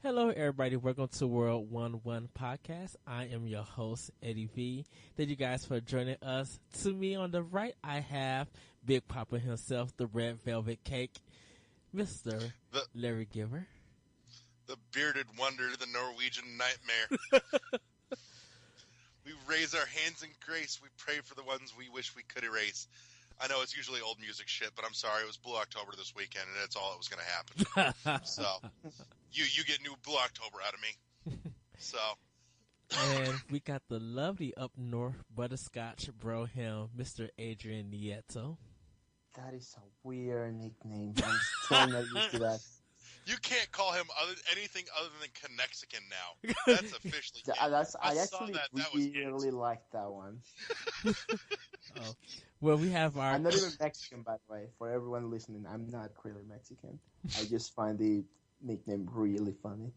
Hello, everybody. Welcome to World 1-1 Podcast. I am your host, Eddie V. Thank you guys for joining us. To me on the right, I have Big Papa himself, the Red Velvet Cake, Mr. Larry Giver. The bearded wonder, the Norwegian nightmare. We raise our hands in grace. We pray for the ones we wish we could erase. I know it's usually old music shit, but I'm sorry. It was Blue October this weekend, and that's all that was going to happen. So, you get new Blue October out of me. So. And we got the lovely up north Butterscotch bro him, Mr. Adrian Nieto. That is a weird nickname. I'm still not used to that. You can't call him anything other than Connexican now. That's officially. I actually really like that one. Oh. Well, we have our. I'm not even Mexican, by the way. For everyone listening, I'm not really Mexican. I just find the nickname really funny.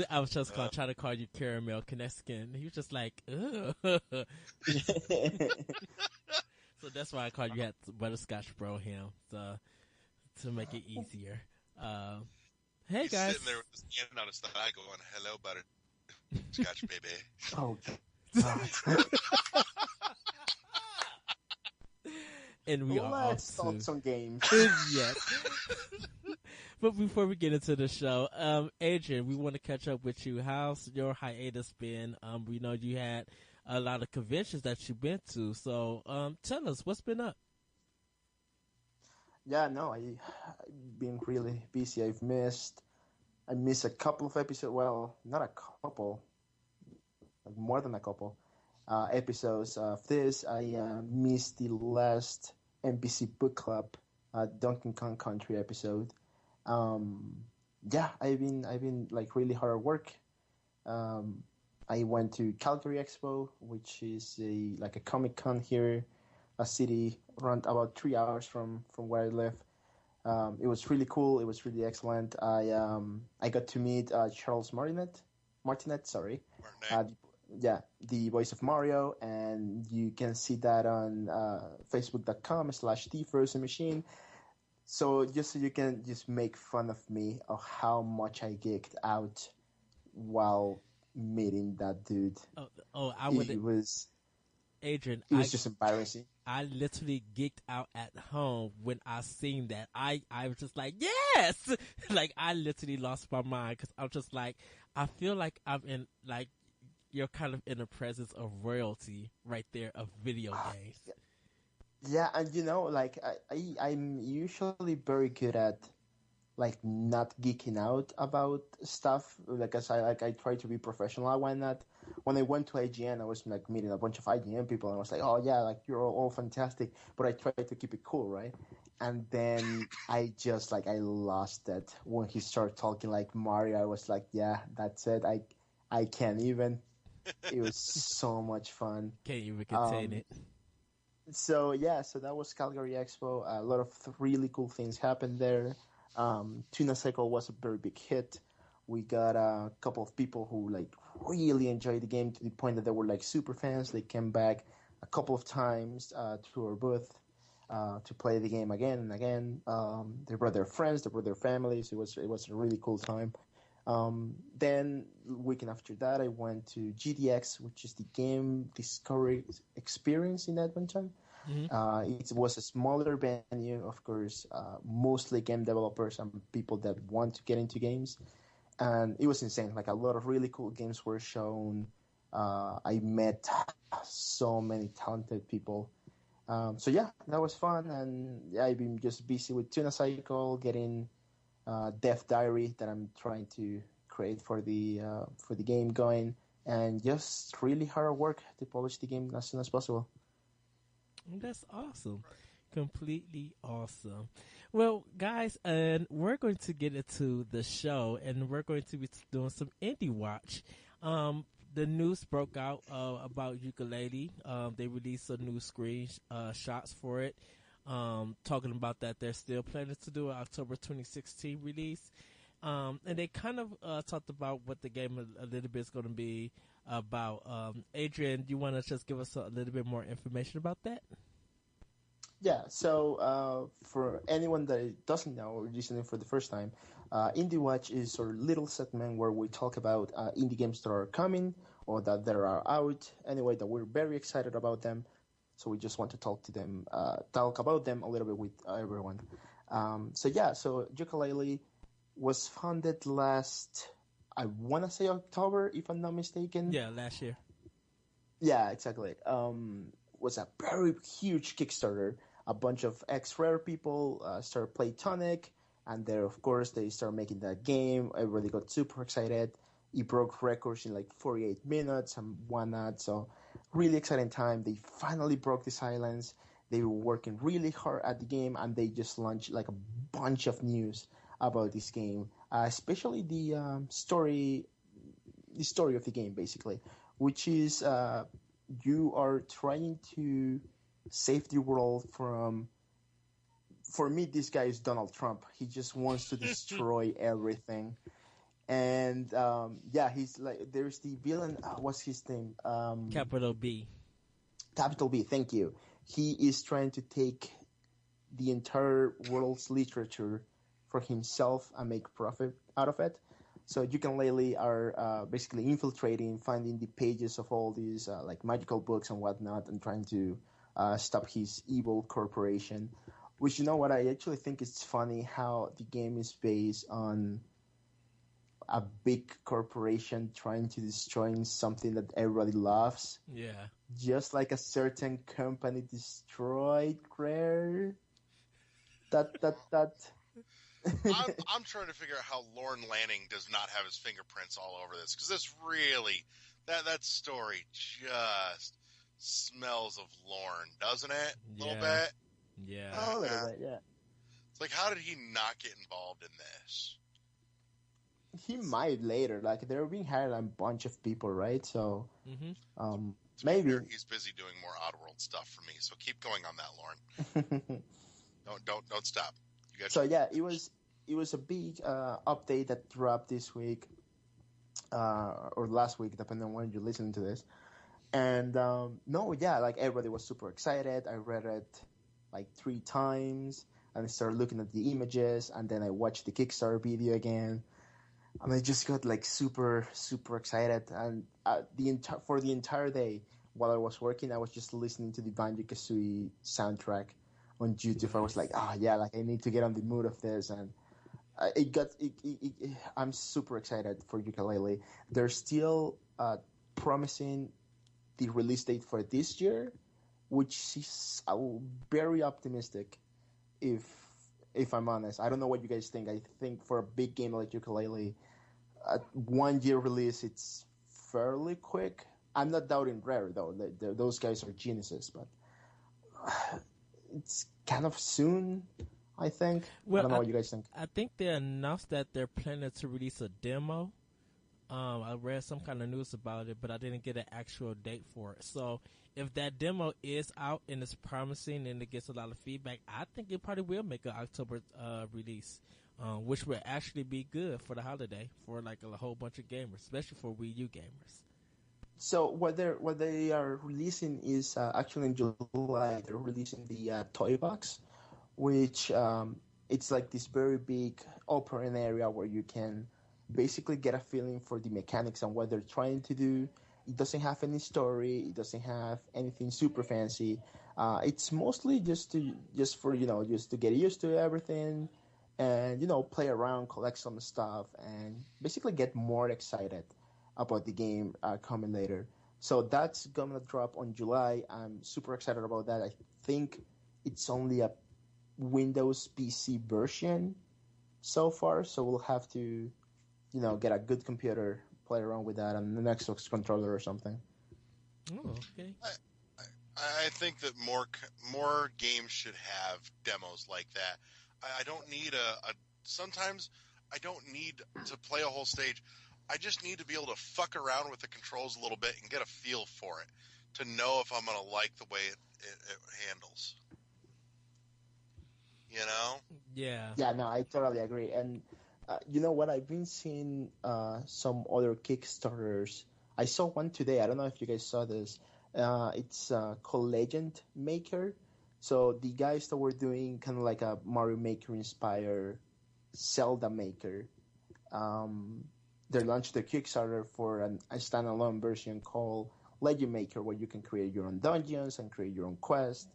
I was just gonna try to call you Caramel Connexican. He was just like, ugh. So that's why I called you Butterscotch bro him, to make it easier. Hey He's guys, sitting there with his hand on his thigh going, "Hello, Butterscotch, baby." Oh, God. And we are Let's start some games. Yes. But before we get into the show, Adrian, we want to catch up with you. How's your hiatus been? We know you had a lot of conventions that you've been to, so tell us what's been up. Yeah, no, I've been really busy. I missed a couple of episodes. Well, not a couple, like more than a couple episodes of this. I missed the last NPC Book Club Donkey Kong Country episode. Yeah, I've been like really hard at work. I went to Calgary Expo, which is a Comic Con here, a city around about 3 hours from where I live. It was really cool. It was really excellent. I got to meet Charles Martinet, sorry. The voice of Mario, and you can see that on facebook.com/TFrozenMachine. So just so you can just make fun of me of how much I geeked out while meeting that dude. I would. It was Adrian. It was just embarrassing. I literally geeked out at home when I seen that. I was just like, yes! Like, I literally lost my mind because I'm just like, I feel like I'm in, like, you're kind of in the presence of royalty right there of video games. Yeah, and like, I'm usually very good at, like, not geeking out about stuff. Like, I try to be professional. When I went to IGN, I was like meeting a bunch of IGN people, and I was like, "Oh yeah, like you're all fantastic," but I tried to keep it cool, right? And then I just like I lost it when he started talking like Mario. I was like, "Yeah, that's it. I can't even." It was so much fun. Can't even contain it. So that was Calgary Expo. A lot of really cool things happened there. Tuna Cycle was a very big hit. We got a couple of people who like really enjoyed the game to the point that they were like super fans. They came back a couple of times to our booth to play the game again and again. They brought their friends, they brought their families. It was a really cool time. Then weekend after that, I went to GDX, which is the Game Discovery Experience in Edmonton. Mm-hmm. It was a smaller venue, of course, mostly game developers and people that want to get into games. And it was insane. Like a lot of really cool games were shown. I met so many talented people. So yeah, that was fun. And yeah, I've been just busy with Tuna Cycle, getting Death Diary that I'm trying to create for the game going, and just really hard work to polish the game as soon as possible. That's awesome. Completely awesome. Well, guys, and we're going to get into the show, and we're going to be doing some indie watch. The news broke out about Ukulele. They released some new screen shots for it, talking about that they're still planning to do an October 2016 release. And they kind of talked about what the game a little bit is going to be about. Adrian, do you want to just give us a little bit more information about that? Yeah, so for anyone that doesn't know or listening for the first time, Indie Watch is our little segment where we talk about indie games that are coming or that there are out. Anyway, that we're very excited about them, so we just want to talk about them a little bit with everyone. So yeah, so Ukulele was founded last, I want to say October, if I'm not mistaken. Yeah, last year. Yeah, exactly. Was a very huge Kickstarter. A bunch of ex-Rare people started Playtonic, and there, of course, they started making that game. Everybody got super excited. It broke records in like 48 minutes and whatnot. So, really exciting time. They finally broke the silence. They were working really hard at the game, and they just launched like a bunch of news about this game, especially the story of the game, basically, which is you are trying to save the world from. For me, this guy is Donald Trump. He just wants to destroy everything, and yeah, he's like, there's the villain. What's his name? Capital B. Capital B. Thank you. He is trying to take the entire world's literature for himself and make profit out of it. So you can lately are basically infiltrating, finding the pages of all these like magical books and whatnot, and trying to stop his evil corporation. Which, you know what, I actually think it's funny how the game is based on a big corporation trying to destroy something that everybody loves, Yeah. just like a certain company destroyed Rare. That. I'm trying to figure out how Lorne Lanning does not have his fingerprints all over this, because this really that story just smells of Lorne, doesn't it? A little bit. Yeah. A little bit, yeah. It's like, how did he not get involved in this? He might later. Like, they're being hired a bunch of people, right? So, maybe he's busy doing more Oddworld stuff for me. So keep going on that, Lorne. don't stop. So yeah, it was a big update that dropped this week or last week, depending on when you're listening to this. And no, yeah, like everybody was super excited. I read it like 3 times, and I started looking at the images, and then I watched the Kickstarter video again, and I just got like super excited. And for the entire day while I was working, I was just listening to the Banjo-Kazooie soundtrack on YouTube. Nice. I was like, yeah, like I need to get on the mood of this, and I'm super excited for Yooka-Laylee. They're still promising the release date for this year, which is very optimistic. If I'm honest, I don't know what you guys think. I think for a big game like Yooka-Laylee, 1 year release, it's fairly quick. I'm not doubting Rare though; those guys are geniuses, but it's kind of soon, I think. Well, I don't know what you guys think. I think they announced that they're planning to release a demo. I read some kind of news about it, but I didn't get an actual date for it. So if that demo is out and it's promising and it gets a lot of feedback, I think it probably will make an October release, which will actually be good for the holiday for like a whole bunch of gamers, especially for Wii U gamers. So what they are releasing is actually in July. They're releasing the toy box, which it's like this very big open area where you can basically get a feeling for the mechanics and what they're trying to do. It doesn't have any story. It doesn't have anything super fancy. It's mostly just to get used to everything, and play around, collect some stuff, and basically get more excited about the game coming later. So that's gonna drop on July. I'm super excited about that. I think it's only a Windows PC version so far, so we'll have to, get a good computer, play around with that, and an Xbox controller or something. Oh, okay. I think that more games should have demos like that. I don't need sometimes I don't need to play a whole stage. I just need to be able to fuck around with the controls a little bit and get a feel for it to know if I'm going to like the way it handles. Yeah. Yeah, no, I totally agree. And you know what? I've been seeing some other Kickstarters. I saw one today. I don't know if you guys saw this. It's called Legend Maker. So the guys that were doing kind of like a Mario Maker inspired Zelda Maker, um, they launched the Kickstarter for a standalone version called Legend Maker, where you can create your own dungeons and create your own quests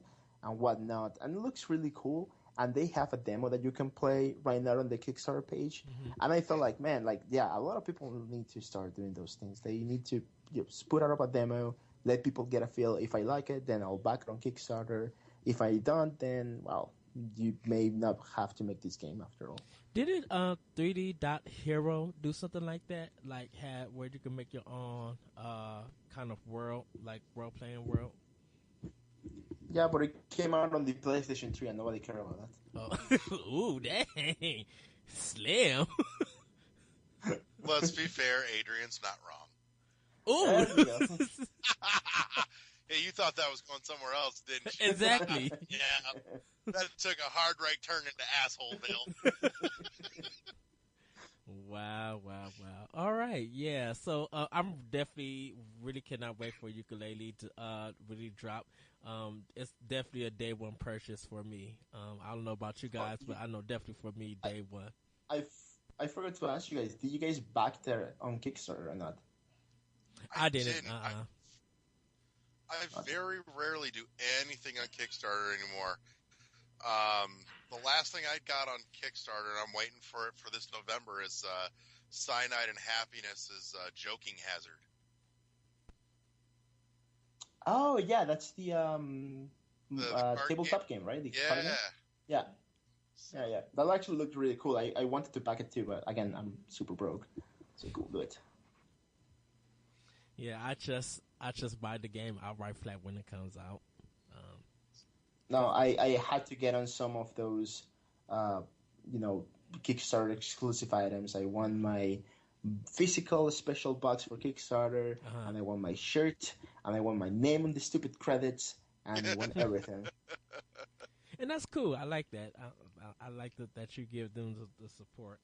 and whatnot. And it looks really cool. And they have a demo that you can play right now on the Kickstarter page. Mm-hmm. And I felt like, man, like, yeah, a lot of people need to start doing those things. They need to just put out a demo, let people get a feel. If I like it, then I'll back it on Kickstarter. If I don't, then, well, you may not have to make this game after all. Didn't 3D Dot Hero do something like that? Like had where you can make your own kind of world, like role playing world. Yeah, but it came out on the PlayStation 3 and nobody cared about that. Oh, ooh, dang, slim. Let's be fair, Adrian's not wrong. Ooh, There we go. Yeah, you thought that was going somewhere else, didn't you? exactly. Yeah, that took a hard right turn into Asshole Wow. All right, yeah. So I'm definitely really cannot wait for ukulele to really drop. It's definitely a day one purchase for me. I don't know about you guys, but I know definitely for me day one. I forgot to ask you guys, did you guys back there on Kickstarter or not? I didn't. I very rarely do anything on Kickstarter anymore. The last thing I got on Kickstarter, and I'm waiting for it for this November, is Cyanide and Happiness is Joking Hazard. Oh yeah, that's the card tabletop game, right? The card game? Yeah. Yeah. That actually looked really cool. I wanted to back it too, but again, I'm super broke, so cool, do it. Yeah, I just buy the game outright flat when it comes out. No, I had to get on some of those, Kickstarter exclusive items. I won my physical special box for Kickstarter, and I won my shirt, and I won my name on the stupid credits, and I won everything. And that's cool. I like that. I like that you give them the support.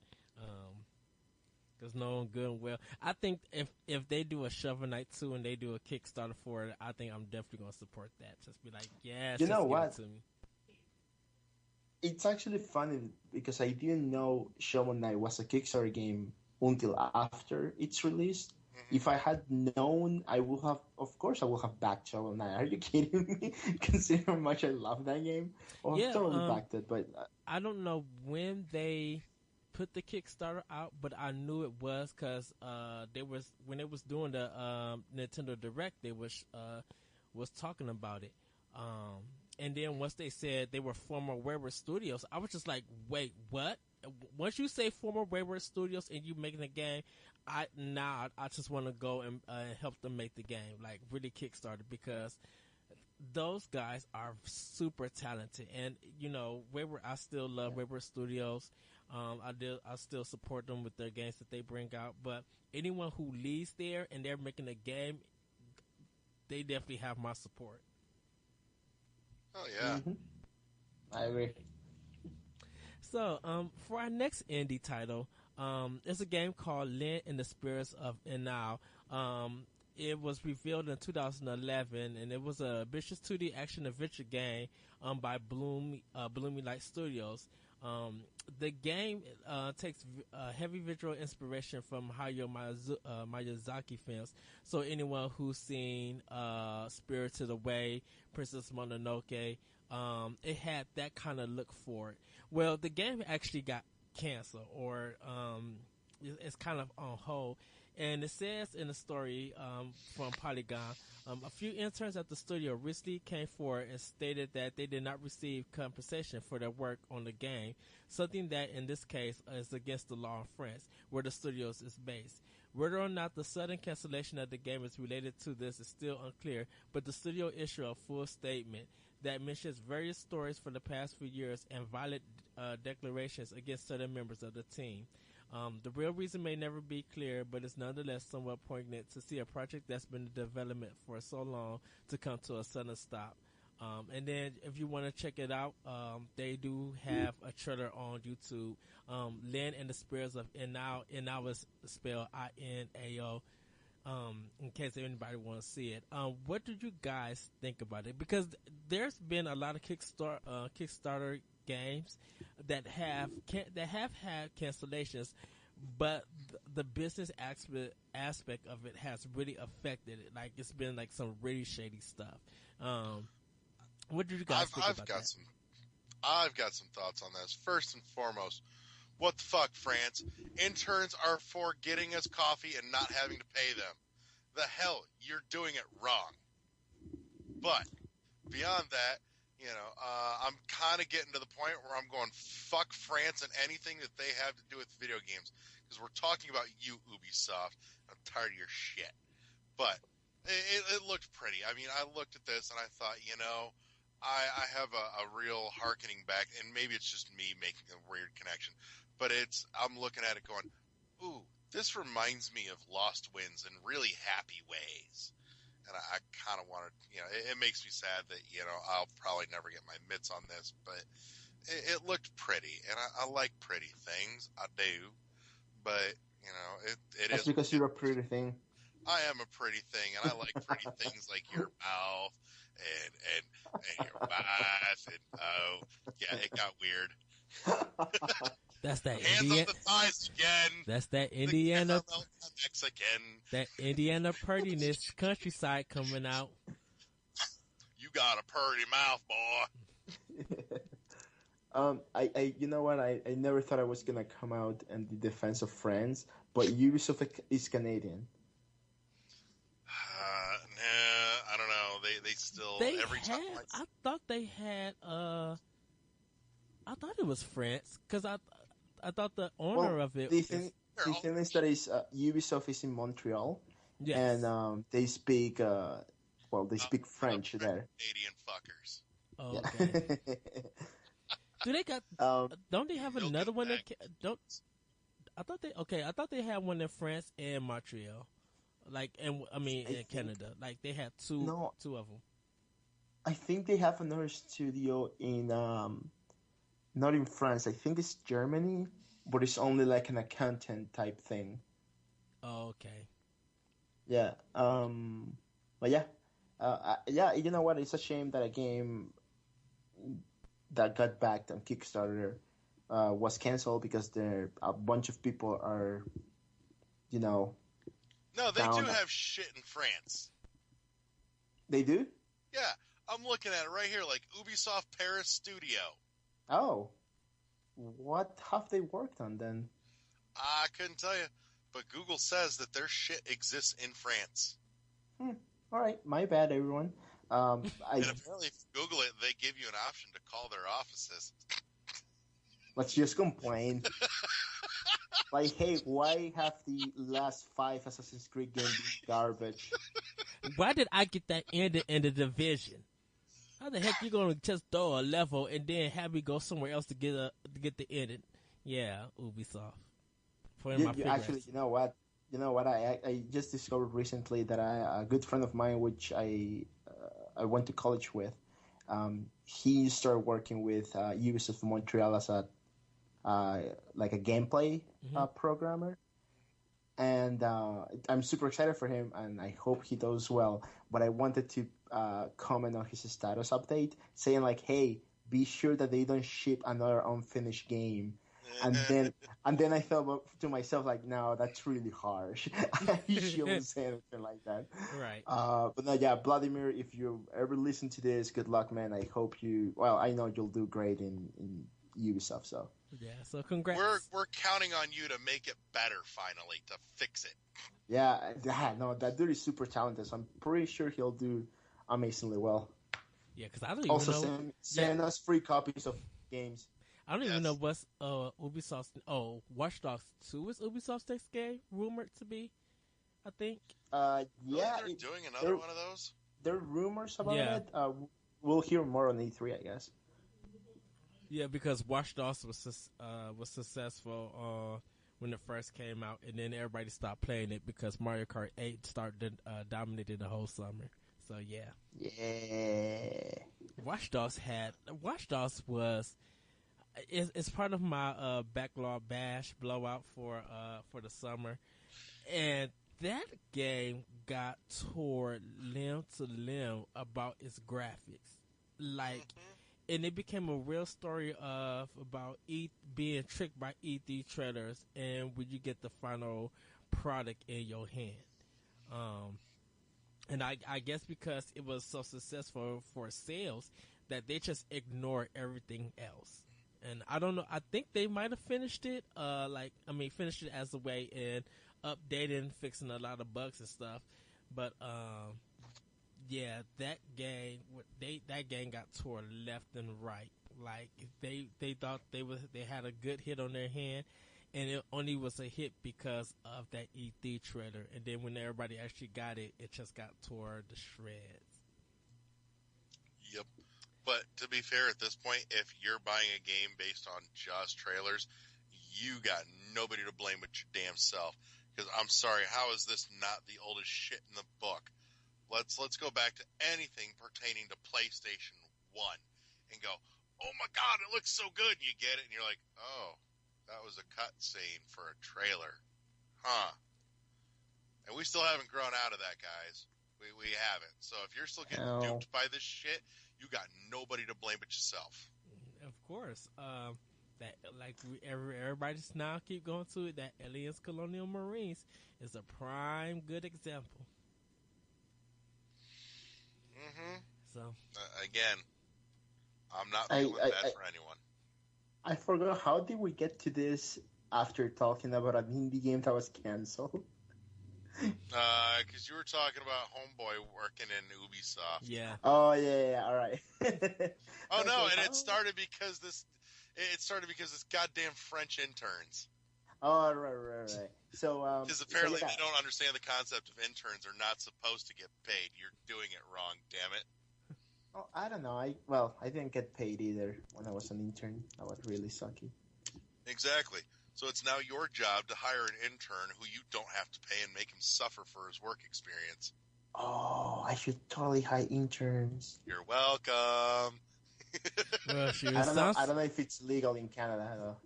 Because knowing good and well, I think if they do a Shovel Knight 2 and they do a Kickstarter for it, I think I'm definitely going to support that. Just be like, yes, you know just what? give it to me. It's actually funny because I didn't know Shovel Knight was a Kickstarter game until after its release. Mm-hmm. If I had known, I would have, of course, I would have backed Shovel Knight. Are you kidding me? Considering how much I love that game, I've totally backed it. But I don't know when they put the Kickstarter out, but I knew it was because when they was doing the Nintendo Direct, they was talking about it. And then once they said they were former Wayward Studios, I was just like, wait, what? Once you say former Wayward Studios and you making a game, I just want to go and help them make the game, like really Kickstarter, because those guys are super talented. And Wayward, I still love Wayward Studios. I still support them with their games that they bring out. But anyone who leads there and they're making a game, they definitely have my support. Oh yeah, I agree. So, for our next indie title, it's a game called Lyn and the Spirits of Inal. It was revealed in 2011, and it was a ambitious 2D action adventure game by Bloomy Light Studios. The game takes heavy visual inspiration from Hayao Miyazaki films. So anyone who's seen Spirited Away, Princess Mononoke, it had that kind of look for it. Well, the game actually got canceled, or it's kind of on hold. And it says in the story from Polygon, a few interns at the studio recently came forward and stated that they did not receive compensation for their work on the game, something that in this case is against the law in France, where the studios is based. Whether or not the sudden cancellation of the game is related to this is still unclear, but the studio issued a full statement that mentions various stories for the past few years and violent declarations against certain members of the team. The real reason may never be clear, but it's nonetheless somewhat poignant to see a project that's been in development for so long to come to a sudden stop. And then if you want to check it out, they do have a trailer on YouTube. Lyn and the Spirits of Inal. Inal is spelled I-N-A-O. In case anybody wants to see it. What did you guys think about it? Because there's been a lot of Kickstarter games that have had cancellations, but the business aspect of it has really affected it. Like it's been like some really shady stuff. What did you guys think about that? I've got some thoughts on this. First and foremost, what the fuck, France? Interns are for getting us coffee and not having to pay them. The hell, you're doing it wrong. But beyond that, I'm kind of getting to the point where I'm going, fuck France and anything that they have to do with video games. Because we're talking about you, Ubisoft. I'm tired of your shit. But it looked pretty. I mean, I looked at this and I thought, I have a real hearkening back, and maybe it's just me making a weird connection, but I'm looking at it going, ooh, this reminds me of Lost Winds in really happy ways. And I kind of wanted, it makes me sad that, I'll probably never get my mitts on this, but it looked pretty, and I like pretty things. I do. But, it That's is. because you're a pretty thing. I am a pretty thing, and I like pretty things like your mouth and your wife, and yeah, it got weird. That's that Hands on the thighs again. That's that Indiana Mexican. That Indiana prettiness countryside coming out. You got a pretty mouth, boy. I you know what? I never thought I was gonna come out in the defense of France, but Ubisoft is Canadian. Nah, I don't know. They still every time. I thought they had. I thought it was France because I thought the owner of it. The thing is that Ubisoft is in Montreal, yes. And they speak they speak French there. Canadian fuckers. Oh, okay. Do they got? Don't they have another one that don't? I thought they had one in France and Montreal, in Canada. Like they had two of them. I think they have another studio in not in France. I think it's Germany, but it's only like an accountant type thing. Oh, okay. Yeah. But yeah. Yeah. You know what? It's a shame that a game that got backed on Kickstarter was canceled because a bunch of people are, No, they do have shit in France. They do? Yeah, I'm looking at it right here, like Ubisoft Paris Studio. Oh. What have they worked on then? I couldn't tell you, but Google says that their shit exists in France. All right, my bad, everyone. And apparently, if you Google it, they give you an option to call their offices. Let's just complain. Like, hey, why have the last 5 Assassin's Creed games been garbage? Why did I get that ended in the division? How the heck you gonna just throw a level and then have me go somewhere else to get the ending? Yeah, Ubisoft. Actually, you know what? I just discovered recently that a good friend of mine, which I went to college with, he started working with Ubisoft Montreal as a gameplay programmer, and I'm super excited for him, and I hope he does well. But I wanted to comment on his status update, saying like, "Hey, be sure that they don't ship another unfinished game." And then I thought to myself like, no, that's really harsh. You shouldn't say anything like that. Right. But no, yeah, Vladimir, if you ever listen to this, good luck, man. I hope I know you'll do great in Ubisoft. So yeah, so congrats. We're counting on you to make it better finally, to fix it. Yeah, no, that dude is super talented. So I'm pretty sure he'll do amazingly well. Yeah, because I don't even know. Send us free copies of games. I don't even know what's Ubisoft's. Oh, Watch Dogs 2 is Ubisoft's next game, rumored to be. I think. Yeah, they're doing another one of those. There are rumors about it. We'll hear more on E3, I guess. Yeah, because Watch Dogs was successful when it first came out, and then everybody stopped playing it because Mario Kart 8 started dominating the whole summer. So yeah. Yeah. Watch Dogs was. It's part of my backlog bash blowout for the summer, and that game got tore limb to limb about its graphics. Like, and it became a real story of about being tricked by ET traders, and when you get the final product in your hand. And I guess because it was so successful for sales that they just ignored everything else. And I don't know. I think they might have finished it. Finished it as a way in updating, fixing a lot of bugs and stuff. But yeah, that game got tore left and right. Like they thought they had a good hit on their hand, and it only was a hit because of that ET trailer. And then when everybody actually got it, it just got tore to shreds. Yep. But to be fair, at this point, if you're buying a game based on just trailers, you got nobody to blame but your damn self. Because I'm sorry, how is this not the oldest shit in the book? Let's go back to anything pertaining to PlayStation 1 and go, oh my god, it looks so good. And you get it, and you're like, oh, that was a cutscene for a trailer. Huh. And we still haven't grown out of that, guys. We haven't. So if you're still getting duped by this shit, you got nobody to blame but yourself. Of course. Everybody's now keep going to it. That Aliens Colonial Marines is a prime good example. Mm-hmm. So again, I'm not feeling bad for anyone. I forgot, how did we get to this after talking about an indie game that was canceled? Because you were talking about Homeboy working in Ubisoft. Yeah. Oh yeah, all right. It started because this goddamn French interns. Oh, right. So, because apparently they don't understand the concept of interns are not supposed to get paid. You're doing it wrong, damn it. Oh, I don't know. I didn't get paid either when I was an intern. That was really sucky. Exactly. So it's now your job to hire an intern who you don't have to pay and make him suffer for his work experience. Oh, I should totally hire interns. You're welcome. Well, I don't know if it's legal in Canada, though.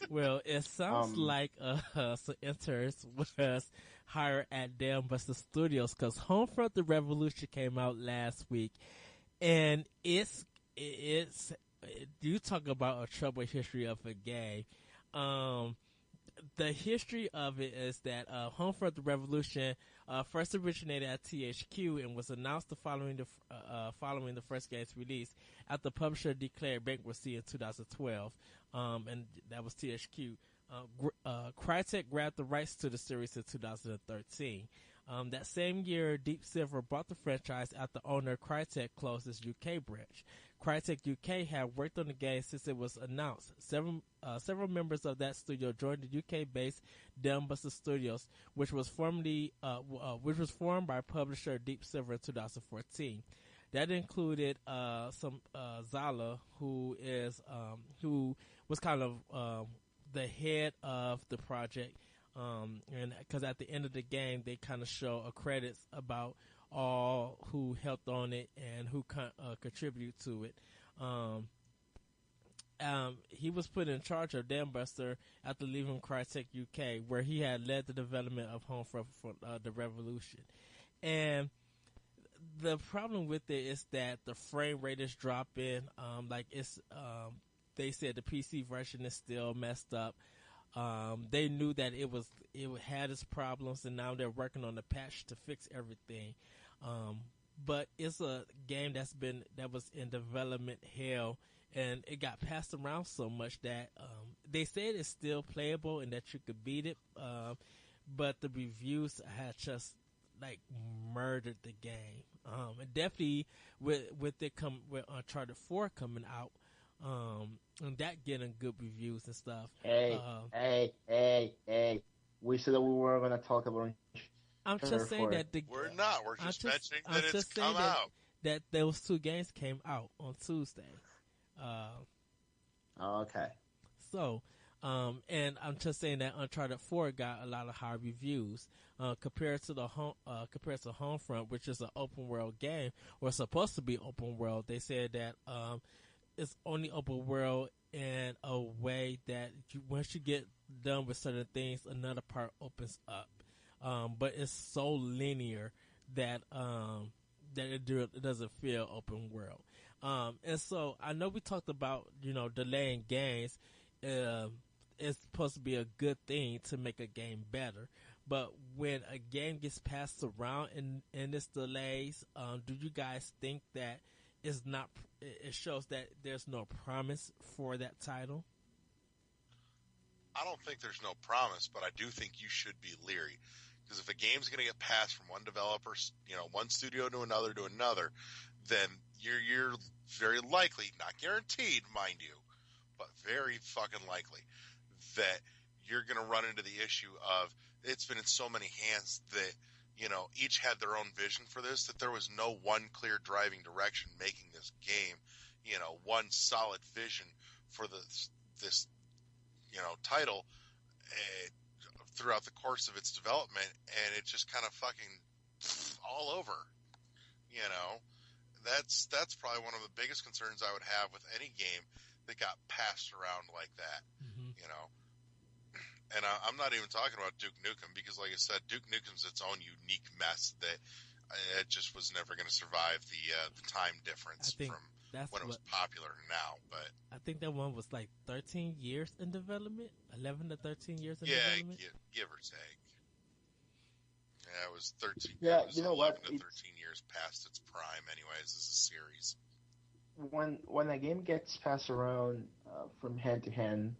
Well, it sounds like some interns was hired at Damn Buster Studios because Homefront: The Revolution came out last week, and it's you talk about a troubled history of a game. The history of it is that Homefront: The Revolution first originated at THQ and was announced following the first game's release after the publisher declared bankruptcy in 2012, and that was THQ. Crytek grabbed the rights to the series in 2013. That same year, Deep Silver bought the franchise after owner Crytek closed its UK branch. Crytek UK had worked on the game since it was announced. Several members of that studio joined the UK-based Dumb Buster Studios, which was formed by publisher Deep Silver in 2014. That included Zala, who was kind of the head of the project, and because at the end of the game they kind of show a credits about all who helped on it and who contribute to it. He was put in charge of Damn Buster after leaving Crytek UK, where he had led the development of Homefront for the Revolution. And the problem with it is that the frame rate is dropping. They said the PC version is still messed up. They knew that it had its problems, and now they're working on the patch to fix everything. But it's a game that was in development hell, and it got passed around so much that they said it's still playable and that you could beat it. But the reviews had just like murdered the game. And definitely with Uncharted 4 coming out, and that getting good reviews and stuff. Hey! We said that we were gonna talk about. I'm just saying that we're not. We're just mentioning that it's come out. That those two games came out on Tuesday. Okay. So, and I'm just saying that Uncharted 4 got a lot of high reviews compared to Homefront, which is an open world game, or supposed to be open world. They said that it's only open world in a way that once you get done with certain things, another part opens up. but it's so linear that it doesn't feel open world. And so I know we talked about delaying games. Uh, it's supposed to be a good thing to make a game better. But when a game gets passed around in its delays, do you guys think that is not? It shows that there's no promise for that title. I don't think there's no promise, but I do think you should be leery. Because if a game's going to get passed from one developer, one studio to another, then you're very likely, not guaranteed, mind you, but very fucking likely that you're going to run into the issue of it's been in so many hands that each had their own vision for this, that there was no one clear driving direction making this game, one solid vision for this title throughout the course of its development, and it just kind of fucking all over. That's probably one of the biggest concerns I would have with any game that got passed around like that. And I'm not even talking about Duke Nukem, because like I said, Duke Nukem's its own unique mess that it just was never going to survive the time difference from when it was popular now. But I think that one was like 13 years in development, 11 to 13 years in development. Yeah, give or take. Yeah, it was 13. Yeah, it was 11 to 13 years past its prime, anyways, as a series. When a game gets passed around from hand to hand,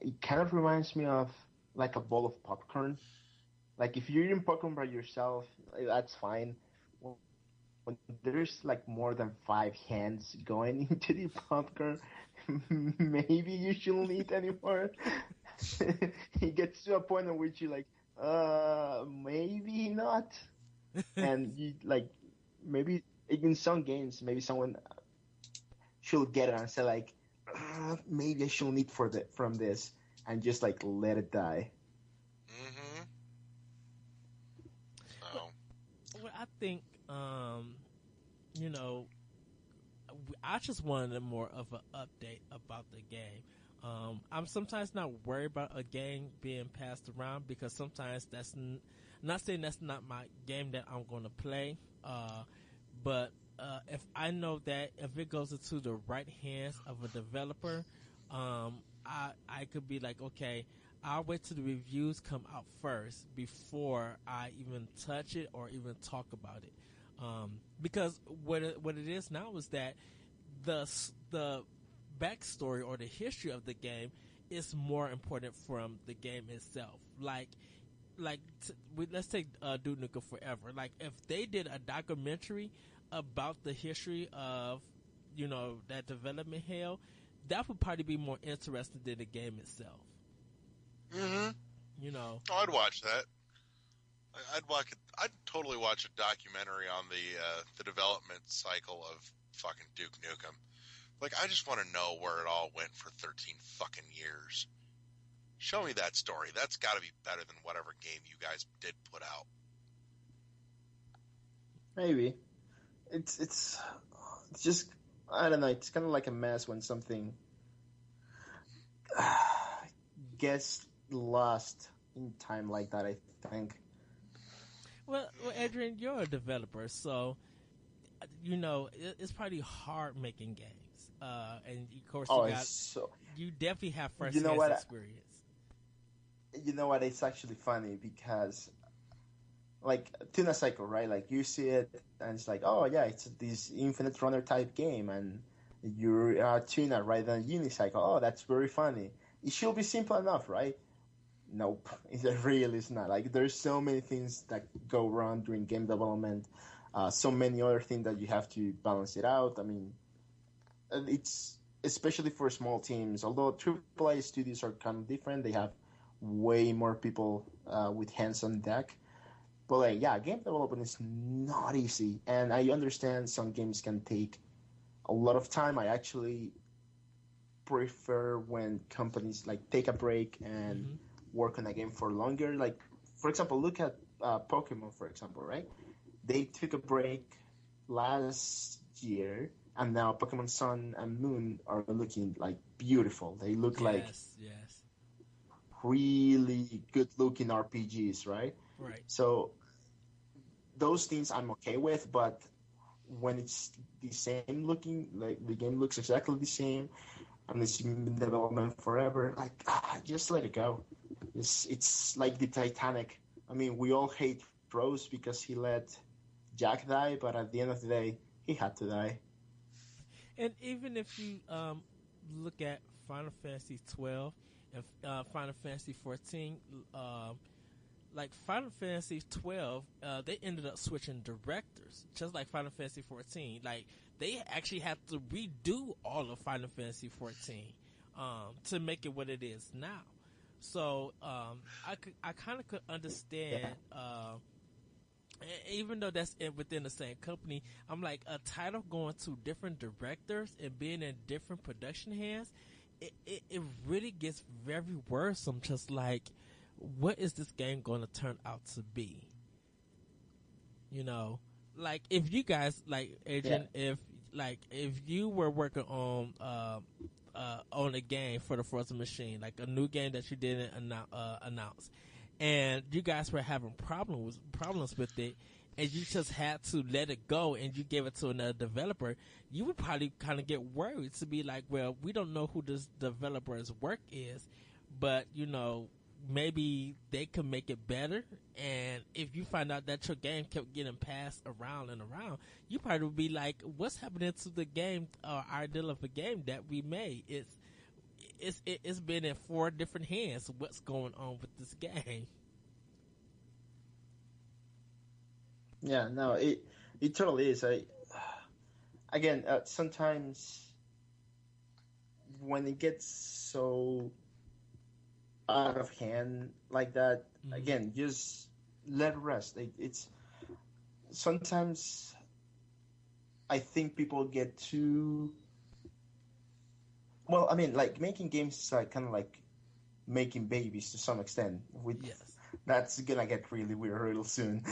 it kind of reminds me of like a bowl of popcorn. Like if you're eating popcorn by yourself, that's fine. When there's like more than 5 hands going into the popcorn, maybe you shouldn't eat anymore. It gets to a point in which you're like, maybe not. And you like, maybe in some games, maybe someone should get it and say like, maybe I shouldn't eat from this, and just like let it die. Mm-hmm. Well, I think, I just wanted more of an update about the game. I'm sometimes not worried about a game being passed around, because sometimes that's not saying that's not my game that I'm going to play, but if I know that if it goes into the right hands of a developer, I could be like, okay, I'll wait till the reviews come out first before I even touch it or even talk about it. Because what it is now is that the backstory or the history of the game is more important from the game itself. Let's take Duke Nukem Forever. Like if they did a documentary about the history of that development hell, that would probably be more interesting than the game itself. Mm-hmm. I'd watch that. I'd totally watch a documentary on the development cycle of fucking Duke Nukem. Like, I just want to know where it all went for 13 fucking years. Show me that story. That's got to be better than whatever game you guys did put out. Maybe. It's just, I don't know, it's kind of like a mess when something gets lost in time like that, I think. Well, Adrian, you're a developer, so it's probably hard making games. And of course, you definitely have first-hand experience. You know what? It's actually funny because, like, Tuna Cycle, right? Like, you see it, and it's like, oh, yeah, it's this Infinite Runner type game, and you're Tuna, right? Then Unicycle, oh, that's very funny. It should be simple enough, right? Nope, it really is not. Like, there's so many things that go wrong during game development, so many other things that you have to balance it out. I mean, it's especially for small teams. Although AAA studios are kind of different, they have way more people with hands on deck. But like, yeah, game development is not easy, and I understand some games can take a lot of time. I actually prefer when companies like take a break and work on a game for longer. Like, for example, look at Pokemon, for example, right? They took a break last year, and now Pokemon Sun and Moon are looking like beautiful. They look like yes. really good looking RPGs, right? Right. So those things I'm okay with, but when it's the same looking, like the game looks exactly the same, and it's been in development forever, like just let it go. It's like the Titanic. I mean, we all hate Rose because he let Jack die, but at the end of the day, he had to die. And even if you look at Final Fantasy 12 and Final Fantasy 14, like Final Fantasy 12, they ended up switching directors, just like Final Fantasy 14. Like they actually had to redo all of Final Fantasy 14 to make it what it is now. So I kind of could understand. Even though that's within the same company, I'm like a title going to different directors and being in different production hands. It really gets very worrisome. Just like, what is this game going to turn out to be? You know, like if you guys like Adrian, if you were working on a game for the Frozen Machine, like a new game that you didn't announce, and you guys were having problems with it, and you just had to let it go, and you gave it to another developer, you would probably kind of get worried to be like, well, we don't know who this developer's work is, but maybe they could make it better. And if you find out that your game kept getting passed around and around, you probably would be like, what's happening to the game, our ideal of a game that we made? It's been in 4 different hands. What's going on with this game? Yeah, no, it totally is. Again, sometimes when it gets so out of hand like that, again, just let it rest. It's sometimes I think people get too. Well, I mean, like making games is like kind of like making babies to some extent. Yes. That's gonna get really weird real soon.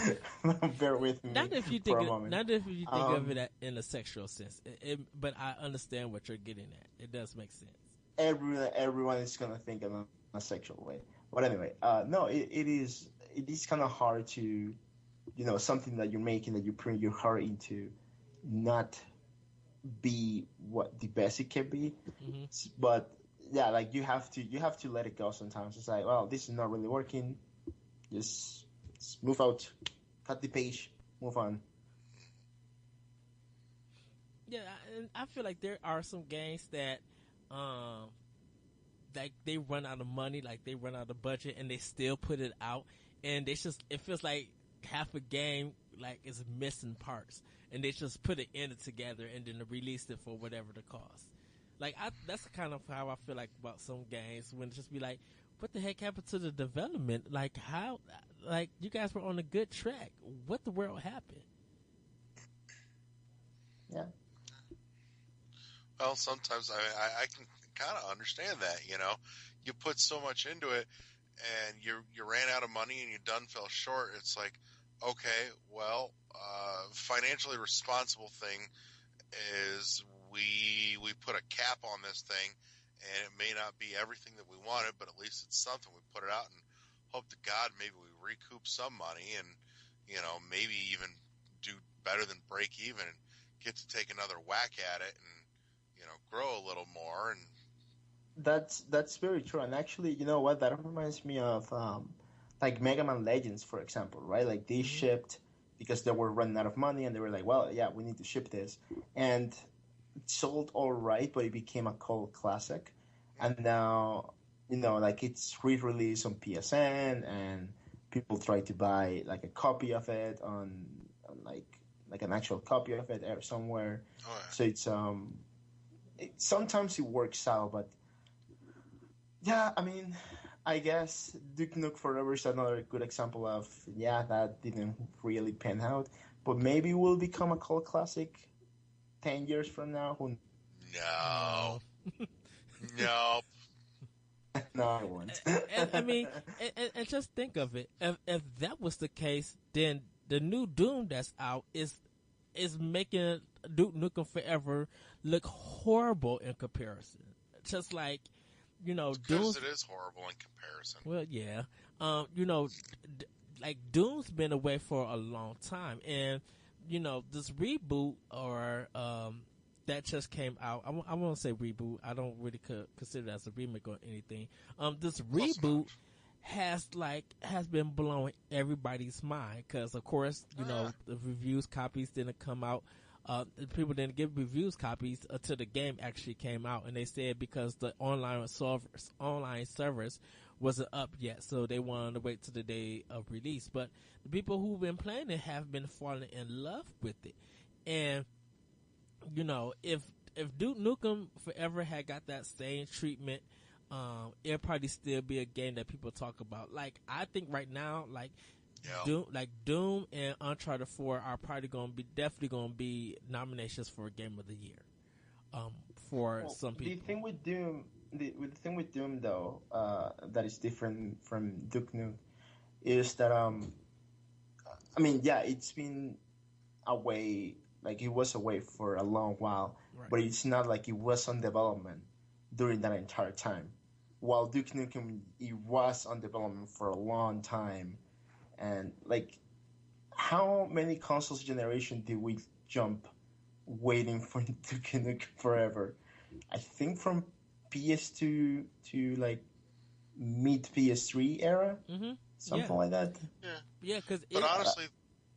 Bear with me Not if you for think a moment. not if you think of it in a sexual sense. But I understand what you're getting at. It does make sense. Everyone is gonna think in a sexual way. But anyway, no, it is kind of hard to, something that you're making that you put your heart into, not be what the best it can be. Mm-hmm. But yeah, like you have to let it go sometimes. It's like, well, this is not really working. Just move out, cut the page, move on. Yeah, and I feel like there are some games that, like they run out of money, like they run out of budget, and they still put it out, and it feels like half a game like is missing parts, and they just put it in it together and then released it for whatever the cost. Like that's kind of how I feel like about some games when it just be like, what the heck happened to the development? Like how, like you guys were on a good track. What the world happened? Yeah. Well, sometimes I can kind of understand that. You put so much into it, and you ran out of money, and you done fell short. It's like, okay, well, financially responsible thing is we put a cap on this thing, and it may not be everything that we wanted, but at least it's something. We put it out and hope to God maybe we recoup some money, and maybe even do better than break even and get to take another whack at it and grow a little more. And That's very true. And actually, you know what? That reminds me of like Mega Man Legends, for example, right? Like they shipped because they were running out of money, and they were like, "Well, yeah, we need to ship this," and it sold all right, but it became a cult classic. And now, like it's re-released on PSN, and people try to buy like a copy of it on like an actual copy of it somewhere. oh, yeah. So sometimes it works out, but yeah, I mean, I guess Duke Nukem Forever is another good example of, yeah, that didn't really pan out, but maybe will become a cult classic 10 years from now. No. No. No, I won't. And I mean, and just think of it. If that was the case, then the new Doom that's out is making Duke Nukem Forever look horrible in comparison. Just like Doom's. Because it is horrible in comparison. Well, yeah. D- like Doom's been away for a long time, and this reboot or that just came out. I won't say reboot. I don't really consider it as a remake or anything. This reboot has been blowing everybody's mind because, of course, the reviews copies didn't come out. People didn't give reviews copies until the game actually came out, and they said because the online servers wasn't up yet, so they wanted to wait till the day of release. But the people who've been playing it have been falling in love with it, and if Duke Nukem Forever had got that same treatment, it'll probably still be a game that people talk about. Like I think right now, Doom and Uncharted 4 are probably definitely gonna be nominations for Game of the Year. For some people. The thing with Doom though, that is different from Duke Nukem, is that it's been away. Like it was away for a long while, right. But it's not like it was on development during that entire time. While Duke Nukem, it was on development for a long time, and like, how many consoles generation did we jump waiting for Duke Nukem Forever? I think from PS2 to like mid PS3 era, something like that. Yeah, because honestly.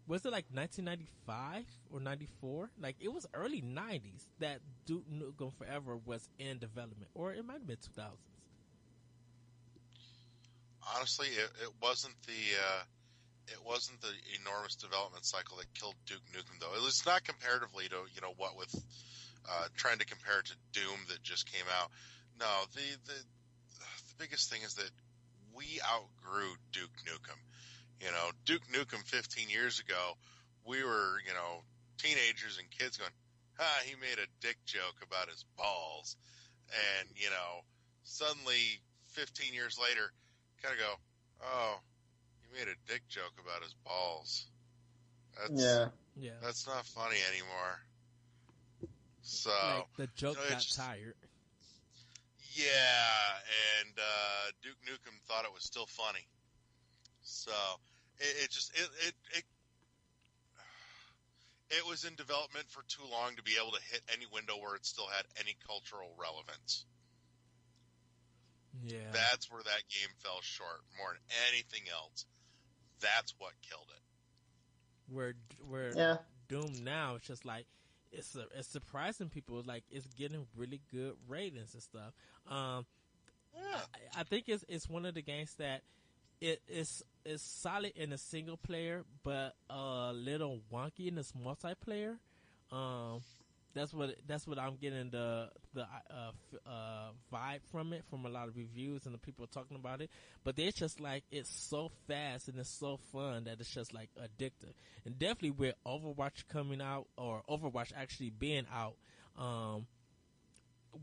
Was it like 1995 or 94? Like, it was early 90s that Duke Nukem Forever was in development. Or it might have been 2000s. Honestly, it wasn't the enormous development cycle that killed Duke Nukem, though. It was not comparatively to, what with trying to compare it to Doom that just came out. No, the biggest thing is that we outgrew Duke Nukem. Duke Nukem 15 years ago, we were, teenagers and kids going, he made a dick joke about his balls. And, suddenly 15 years later, kind of go, oh, he made a dick joke about his balls. That's not funny anymore. So. Like the joke got tired. Yeah, and Duke Nukem thought it was still funny. So it was in development for too long to be able to hit any window where it still had any cultural relevance. Yeah, that's where that game fell short more than anything else. That's what killed it. Where Doom now, it's just like it's surprising people. Like it's getting really good ratings and stuff. I think it's one of the games that it's solid in a single player, but a little wonky in its multiplayer. That's what I'm getting the vibe from it, from a lot of reviews and the people talking about it. But it's just like it's so fast and it's so fun that it's just like addictive. And definitely with Overwatch coming out, or Overwatch actually being out,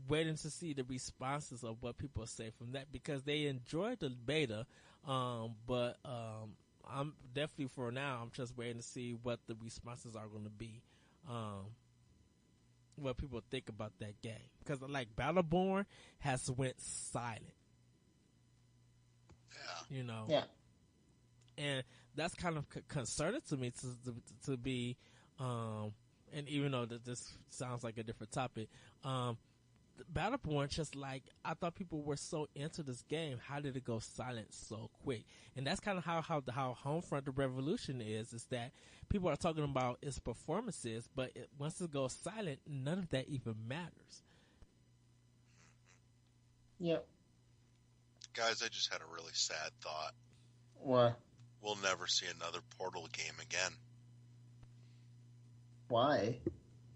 waiting to see the responses of what people say from that, because they enjoyed the beta. But I'm definitely, for now, I'm just waiting to see what the responses are going to be. What people think about that game, because like Battleborn has went silent. Yeah. And that's kind of concerning to me to be, and even though that this sounds like a different topic, Battleborn, just like, I thought people were so into this game. How did it go silent so quick? And that's kind of how Homefront the Revolution is that people are talking about its performances, but once it goes silent, none of that even matters. Yep. Guys, I just had a really sad thought. What? We'll never see another Portal game again. Why?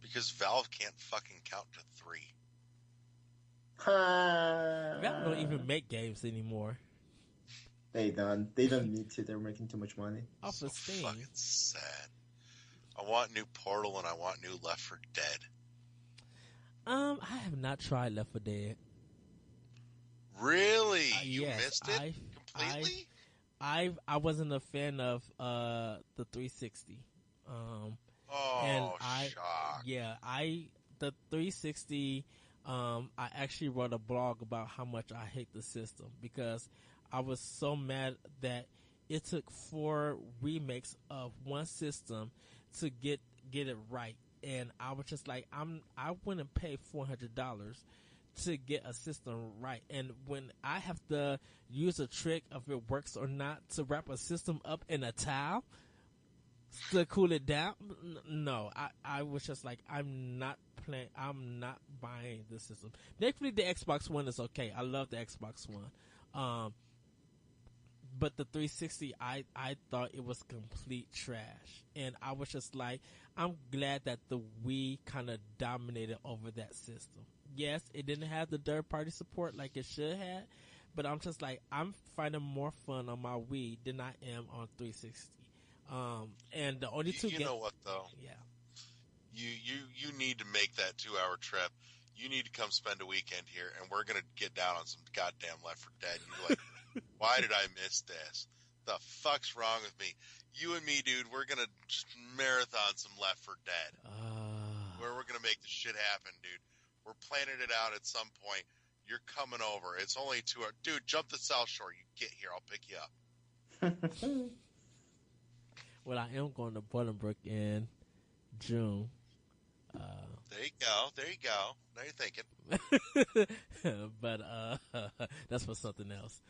Because Valve can't fucking count to 3. Valve don't even make games anymore. They don't need to. They're making too much money. Off of Steam. Fucking sad. I want new Portal and I want new Left 4 Dead. I have not tried Left 4 Dead. Really? You yes, missed it completely? I wasn't a fan of the 360. Shock. The 360 I actually wrote a blog about how much I hate the system because I was so mad that it took 4 remakes of one system to get it right, and I was just like, I wouldn't pay $400 to get a system right, and when I have to use a trick of it works or not to wrap a system up in a towel to cool it down, no, I was just like, I'm not buying this system. Thankfully, the Xbox One is okay. I love the Xbox One. But the 360, I thought it was complete trash. And I was just like, I'm glad that the Wii kind of dominated over that system. Yes, it didn't have the third party support like it should have, but I'm just like, I'm finding more fun on my Wii than I am on 360. And the only two You know what though? Yeah. You need to make that 2-hour trip. You need to come spend a weekend here, and we're gonna get down on some goddamn Left 4 Dead. And you're like, why did I miss this? The fuck's wrong with me? You and me, dude, we're gonna just marathon some Left 4 Dead. Where we're gonna make this shit happen, dude. We're planning it out at some point. You're coming over. It's only 2 hours. Dude, jump the South Shore. You get here. I'll pick you up. Well, I am going to Bolingbrook in June. There you go. There you go. Now you're thinking. But that's for something else.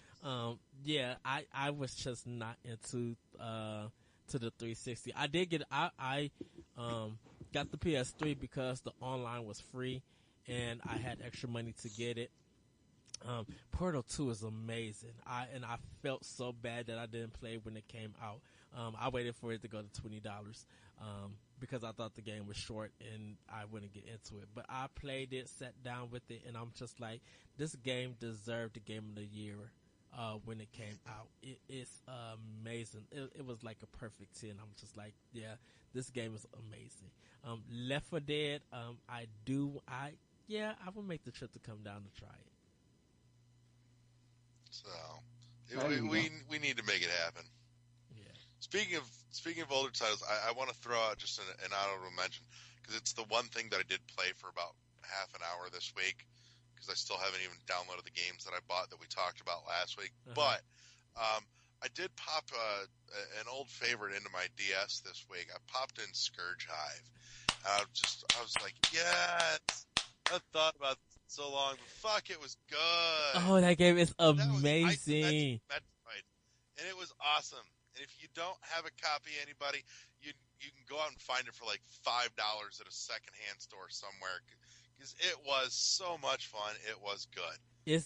Yeah, I was just not into to the 360. I did get I got the PS3 because the online was free and I had extra money to get it. Portal 2 is amazing. I felt so bad that I didn't play when it came out. I waited for it to go to $20 because I thought the game was short and I wouldn't get into it. But I played it, sat down with it, and I'm just like, this game deserved the Game of the Year when it came out. It's amazing. It was like a perfect 10. I'm just like, yeah, this game is amazing. Left 4 Dead, I will make the trip to come down to try it. So we need to make it happen. Yeah. Speaking of older titles, I want to throw out just an honorable mention because it's the one thing that I did play for about half an hour this week because I still haven't even downloaded the games that I bought that we talked about last week. But I did pop an old favorite into my DS this week. I popped in Scourge Hive. I was like, yes. I thought about this so long, but fuck, it was good. Oh, that game is amazing. That was Metroid, and it was awesome. And if you don't have a copy, anybody, you can go out and find it for like $5 at a secondhand store somewhere because it was so much fun. It was good.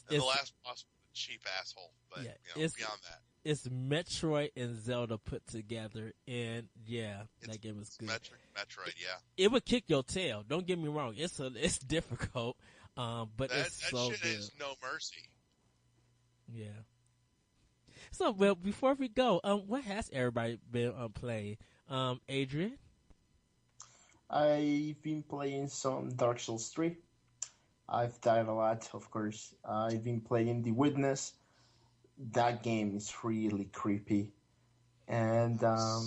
The last boss was a cheap asshole, but beyond that. It's Metroid and Zelda put together, and that game is good. Metroid, yeah. It would kick your tail. Don't get me wrong. It's difficult, but it's so shit good. Is no mercy. Yeah. So, well, before we go, what has everybody been playing? Adrian? I've been playing some Dark Souls 3. I've died a lot, of course. I've been playing The Witness. That game is really creepy. And so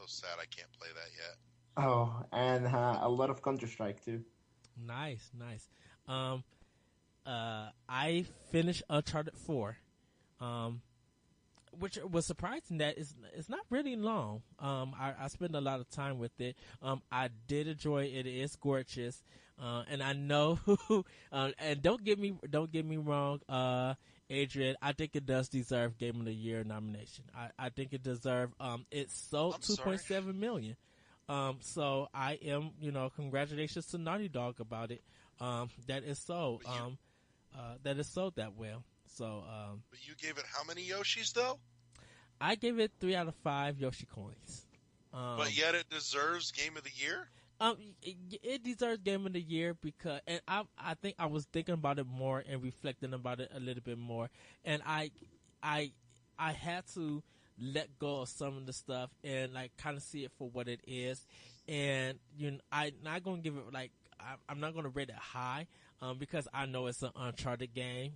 sad I can't play that yet. Oh, and a lot of Counter-Strike too. Nice. I finished Uncharted 4. Which was surprising that it's not really long. I spent a lot of time with it. I did enjoy it. It is gorgeous. And I know, and don't get me wrong, Adrian, I think it does deserve Game of the Year nomination. I think it deserves, it sold 2.7 million. So I am, congratulations to Naughty Dog about it. That is sold, that is sold that well. So, but you gave it how many Yoshis though? I gave it 3 out of 5 Yoshi coins. But yet it deserves Game of the Year? It deserves Game of the Year because, and I think I was thinking about it more and reflecting about it a little bit more, and I had to let go of some of the stuff and like kind of see it for what it is, and I'm not gonna give it like I'm not gonna rate it high, because I know it's an Uncharted game,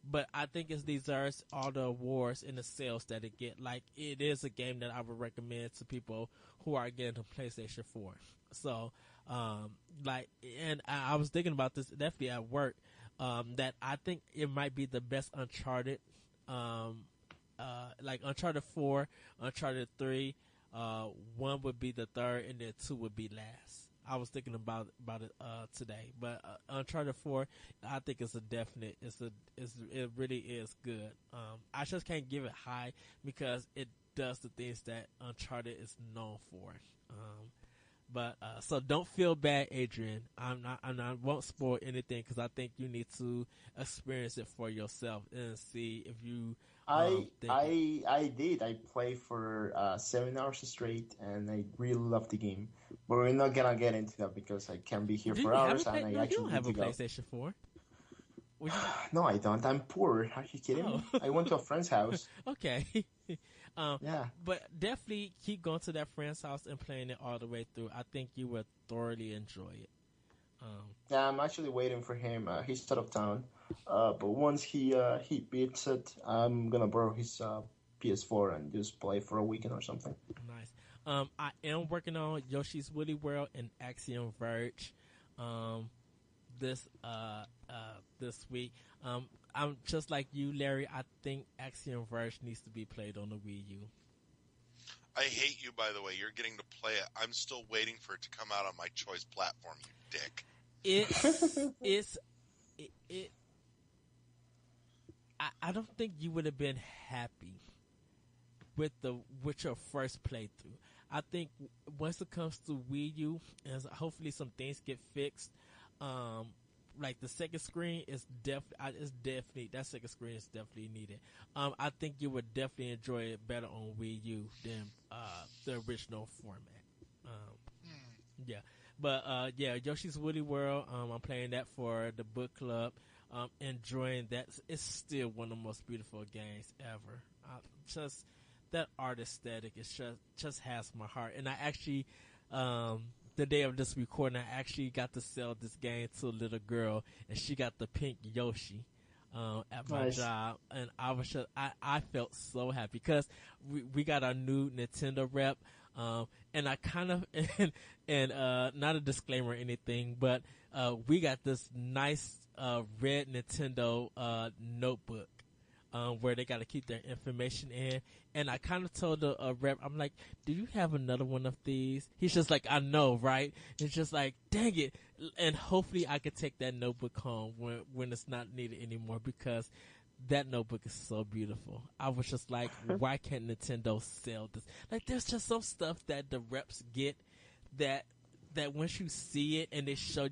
but I think it deserves all the awards and the sales that it get. Like, it is a game that I would recommend to people who are getting a PlayStation 4. So, Like, and I was thinking about this definitely at work. That I think it might be the best Uncharted. Like Uncharted 4, Uncharted 3. 1 would be the third, and then 2 would be last. I was thinking about it today, but Uncharted 4, I think it's a definite. It really is good. I just can't give it high because it does the things that Uncharted is known for. But so don't feel bad, Adrian. I won't spoil anything because I think you need to experience it for yourself and see if you. I did. I played for 7 hours straight, and I really loved the game. But we're not gonna get into that because I can be here for hours, and I you actually don't have a need to go. PlayStation 4. No, I don't. I'm poor. Are you kidding me? I went to a friend's house. Okay. Yeah. But definitely keep going to that friend's house and playing it all the way through. I think you will thoroughly enjoy it. Yeah, I'm actually waiting for him. He's out of town. But once he beats it, I'm gonna borrow his PS4 and just play for a weekend or something. Nice. I am working on Yoshi's Woolly World and Axiom Verge. This week. I'm just like you, Larry. I think Axiom Verge needs to be played on the Wii U. I hate you, by the way. You're getting to play it. I'm still waiting for it to come out on my choice platform, you dick. I don't think you would have been happy with your first playthrough. I think once it comes to Wii U, and hopefully some things get fixed, like the second screen is definitely that second screen is definitely needed. I think you would definitely enjoy it better on Wii U than the original format. Yeah, but yeah, Yoshi's Woolly World. I'm playing that for the book club. Enjoying that. It's still one of the most beautiful games ever. Just that art aesthetic is just has my heart. And I actually, the day of this recording, I actually got to sell this game to a little girl, and she got the pink Yoshi at my job, and I was I felt so happy because we got our new Nintendo rep, and I kind of and not a disclaimer or anything, but we got this nice red Nintendo notebook. Where they got to keep their information in. And I kind of told the rep, I'm like, do you have another one of these? He's just like, I know, right? It's just like, dang it. And hopefully I could take that notebook home when it's not needed anymore because that notebook is so beautiful. I was just like, why can't Nintendo sell this? Like, there's just some stuff that the reps get that once you see it and they show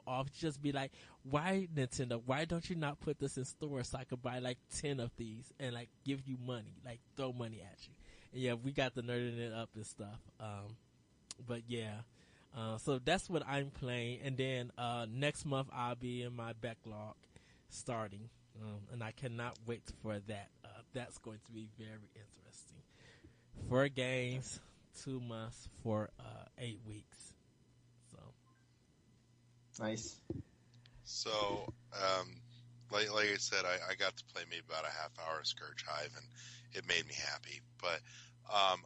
off, you just be like, why Nintendo? Why don't you not put this in stores so I could buy like 10 of these and like give you money, like throw money at you? And yeah, we got the nerding it up and stuff. But yeah, so that's what I'm playing. And then next month I'll be in my backlog starting, and I cannot wait for that. That's going to be very interesting. 4 games, 2 months for 8 weeks. Nice. So, like I said, I got to play maybe about a half hour of Scourge Hive, and it made me happy. But I'm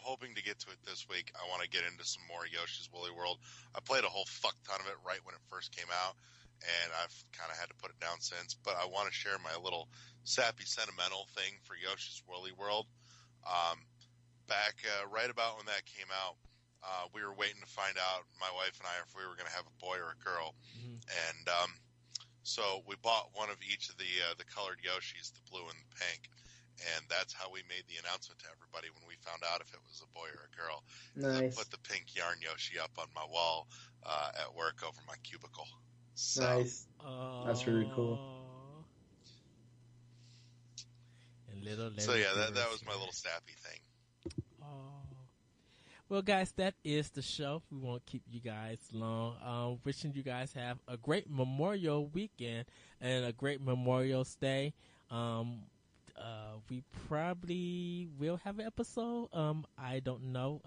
hoping to get to it this week. I want to get into some more Yoshi's Woolly World. I played a whole fuck ton of it right when it first came out, and I've kind of had to put it down since. But I want to share my little sappy sentimental thing for Yoshi's Woolly World. Back right about when that came out, we were waiting to find out, my wife and I, if we were going to have a boy or a girl. Mm-hmm. And so we bought one of each of the colored Yoshis, the blue and the pink. And that's how we made the announcement to everybody when we found out if it was a boy or a girl. Nice. I put the pink yarn Yoshi up on my wall at work over my cubicle. So, nice. That's really cool. And little so yeah, that was my little sappy thing. Well, guys, that is the show. We won't keep you guys long. Wishing you guys have a great Memorial weekend and a great Memorial Day. We probably will have an episode. I don't know.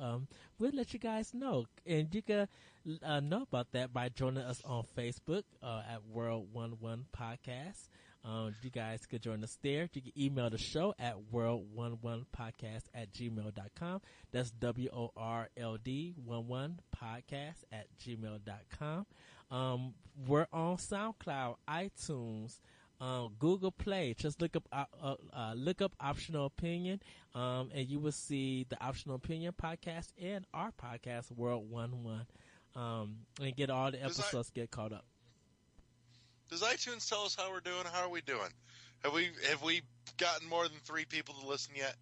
We'll let you guys know. And you can know about that by joining us on Facebook at World 11 Podcast. You guys could join us there. You can email the show at world11podcast@gmail.com. That's WORLD11podcast@gmail.com. We're on SoundCloud, iTunes, Google Play. Just look up Optional Opinion, and you will see the Optional Opinion podcast and our podcast, World 11, and get all the episodes get caught up. Does iTunes tell us how we're doing? How are we doing? Have we gotten more than 3 people to listen yet?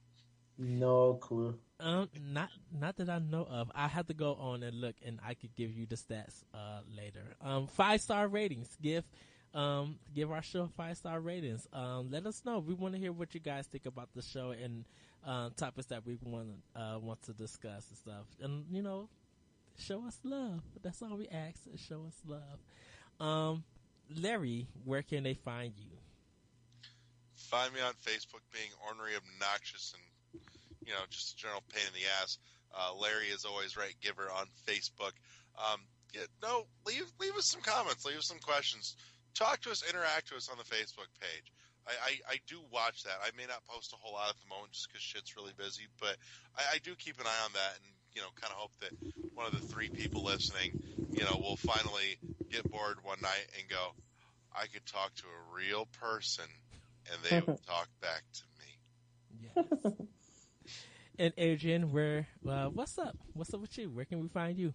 No clue. Not that I know of. I have to go on and look, and I could give you the stats later. 5-star ratings. Give our show 5-star ratings. Let us know. We want to hear what you guys think about the show and topics that we want to discuss and stuff. And show us love. That's all we ask. Is show us love. Larry, where can they find you? Find me on Facebook, being ornery, obnoxious, and just a general pain in the ass. Larry is always right. Giver on Facebook. Leave us some comments. Leave us some questions. Talk to us. Interact with us on the Facebook page. I do watch that. I may not post a whole lot at the moment just because shit's really busy, but I do keep an eye on that and kind of hope that one of the 3 people listening, will finally get bored one night and go, I could talk to a real person, and they will talk back to me. Yes. And Adrian, what's up? What's up with you? Where can we find you?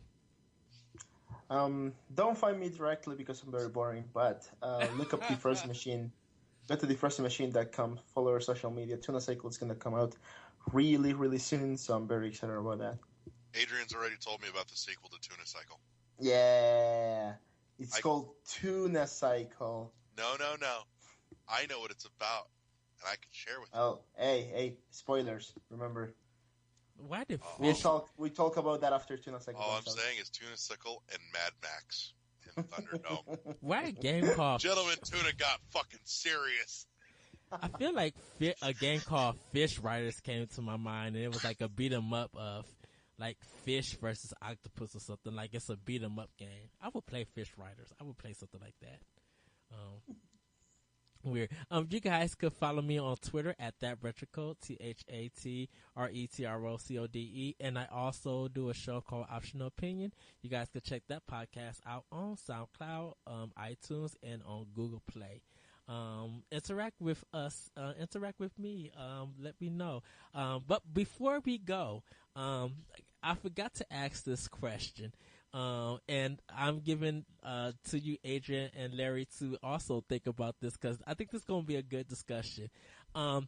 Don't find me directly because I'm very boring, but look up The First Machine. Go to thefirstmachine.com. Follow our social media. Tuna Cycle is going to come out really, really soon, so I'm very excited about that. Adrian's already told me about the sequel to Tuna Cycle. Yeah. It's called Tuna Cycle. No. I know what it's about, and I can share with you. Oh, hey, spoilers, remember. Why did we talk about that after Tuna Cycle? All I'm saying is Tuna Cycle and Mad Max in Thunderdome. Why a game called Gentlemen, Tuna got fucking serious. I feel like a game called Fish Riders came to my mind, and it was like a beat 'em up of like fish versus octopus or something. Like it's a beat 'em up game. I would play Fish Riders. I would play something like that. Weird. You guys could follow me on Twitter at ThatRetrocode, ThatRetrocode, and I also do a show called Optional Opinion. You guys could check that podcast out on SoundCloud, iTunes, and on Google Play. Interact with us, interact with me, let me know. But before we go, I forgot to ask this question. And I'm giving to you, Adrian and Larry, to also think about this because I think this is going to be a good discussion. You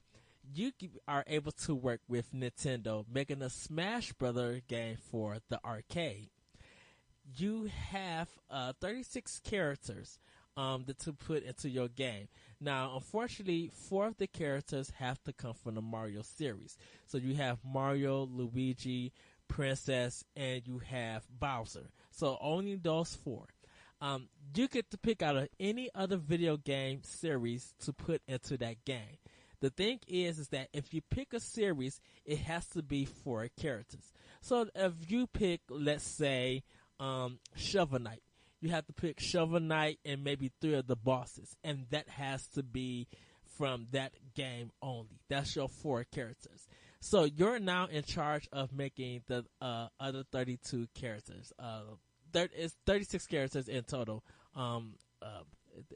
are able to work with Nintendo making a Smash Brother game for the arcade. You have 36 characters to put into your game. Now, unfortunately, 4 of the characters have to come from the Mario series. So you have Mario, Luigi, Princess, and you have Bowser. So only those 4. You get to pick out of any other video game series to put into that game. The thing is that if you pick a series, it has to be 4 characters. So if you pick, let's say, Shovel Knight, you have to pick Shovel Knight and maybe 3 of the bosses, and that has to be from that game only. That's your 4 characters. So you're now in charge of making the other 32 characters. It's 36 characters in total.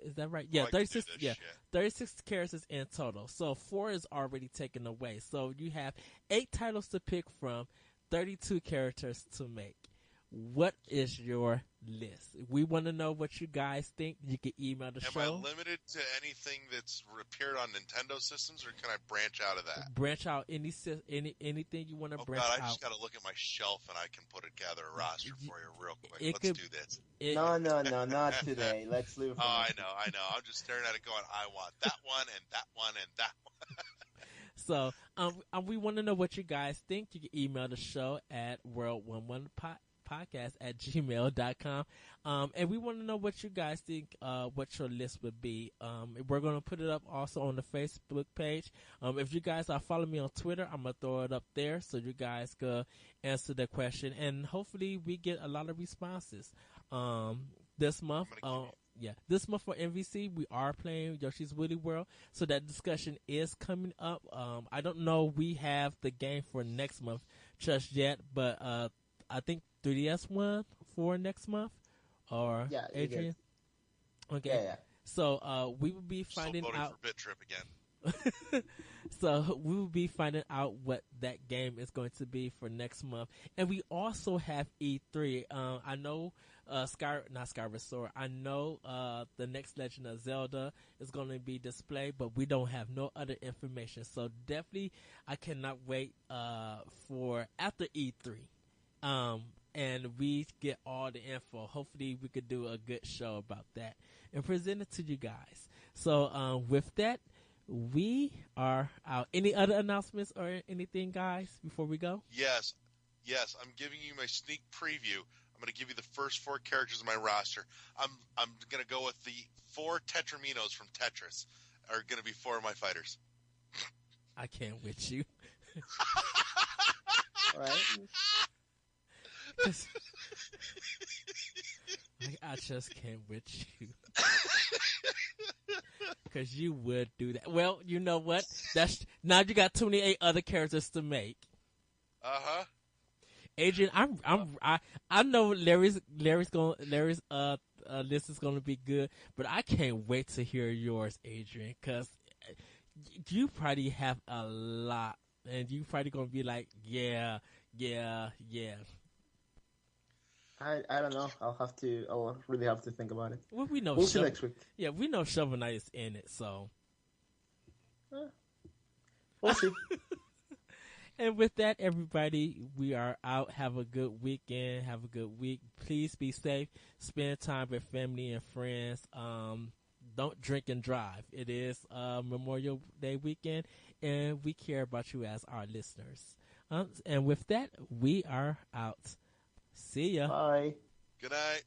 Is that right? Yeah, 36. Yeah, 36 characters in total. So 4 is already taken away. So you have 8 titles to pick from, 32 characters to make. What is your list? We want to know what you guys think. You can email the show. Am I limited to anything that's appeared on Nintendo systems, or can I branch out of that? Branch out anything you want to branch out. I just got to look at my shelf and I can put together a roster for you real quick. Let's do this. No, not today. Let's leave it for I know. I'm just staring at it going, I want that one and that one and that one. So we want to know what you guys think. You can email the show at world11podcast@gmail.com. And we want to know what you guys think, what your list would be. We're going to put it up also on the Facebook page. If you guys are following me on Twitter, I'm going to throw it up there so you guys can answer the question. And hopefully we get a lot of responses this month. this month for MVC, we are playing Yoshi's Woolly World, so that discussion is coming up. I don't know we have the game for next month just yet, but I think 3DS one for next month, or Yeah, Adrian. Okay, so we will be finding Still voting out. for Bit Trip again. So we will be finding out what that game is going to be for next month, and we also have E3. I know not Skyward Sword. I know the next Legend of Zelda is going to be displayed, but we don't have no other information. So definitely, I cannot wait for after E3, and we get all the info. Hopefully, we could do a good show about that and present it to you guys. So with that, we are out. Any other announcements or anything, guys, before we go? Yes. I'm giving you my sneak preview. I'm going to give you the first 4 characters of my roster. I'm going to go with the 4 Tetraminos from Tetris are going to be 4 of my fighters. I can't with you. All right. I just can't with you. Because you would do that. Well, you know what? That's now you got 28 other characters to make. Adrian, I know Larry's list is gonna be good, but I can't wait to hear yours, Adrian, because you probably have a lot, and you probably gonna be like, yeah. I don't know. I'll really have to think about it. Well, we know we'll see next week. Yeah, we know Shovel Knight is in it, so we'll see. And with that, everybody, we are out. Have a good weekend. Have a good week. Please be safe. Spend time with family and friends. Don't drink and drive. It is Memorial Day weekend, and we care about you as our listeners. And with that, we are out. See ya. Bye. Good night.